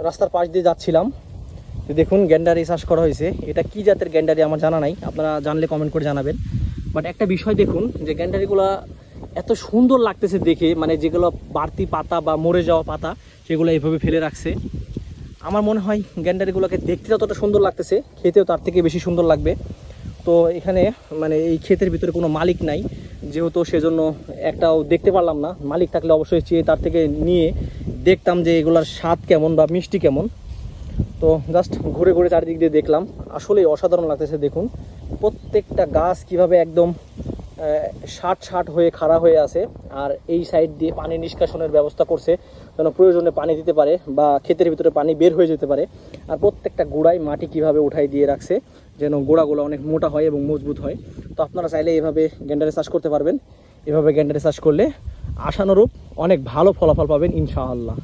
রাস্তার পাশ দিয়ে যাচ্ছিলাম, তো দেখুন গ্যান্ডারি চাষ করা হয়েছে। এটা কি জাতের গ্যান্ডারি আমার জানা নাই, আপনারা জানলে কমেন্ট করে জানাবেন। বাট একটা বিষয় দেখুন যে গ্যান্ডারিগুলো এত সুন্দর লাগতেছে দেখে, মানে যেগুলো বাড়তি পাতা বা মরে যাওয়া পাতা সেগুলো এইভাবে ফেলে রাখছে। আমার মনে হয় গ্যান্ডারিগুলোকে দেখতে যতটা সুন্দর লাগতেছে খেতেও তার থেকে বেশি সুন্দর লাগবে। তো এখানে মানে এই ক্ষেতের ভিতরে কোনো মালিক নাই, যেহেতু সেজন্য একটাও দেখতে পারলাম না। মালিক থাকলে অবশ্যই চেয়ে তার থেকে নিয়ে দেখতাম যে এগুলার স্বাদ কেমন বা মিষ্টি কেমন। তো জাস্ট ঘুরে ঘুরে চারিদিক দিয়ে দেখলাম, আসলে অসাধারণ লাগতেছে। দেখুন প্রত্যেকটা গাছ কিভাবে একদম ষাট হয়ে খাড়া হয়ে আছে, আর এই সাইড দিয়ে পানি নিষ্কাশনের ব্যবস্থা করছে যেন প্রয়োজনে পানি দিতে পারে বা ক্ষেতের ভিতরে পানি বের হয়ে যেতে পারে। আর প্রত্যেকটা গোড়ায় মাটি কিভাবে উঠাই দিয়ে রাখছে যেন গোড়াগুলো অনেক মোটা হয় এবং মজবুত হয়। তো আপনারা চাইলে এভাবে গ্যান্ডারি চাষ করতে পারবেন। এভাবে গ্যান্ডারি চাষ করলে আশানুরূপ অনেক ভালো ফলাফল পাবেন ইনশাআল্লাহ।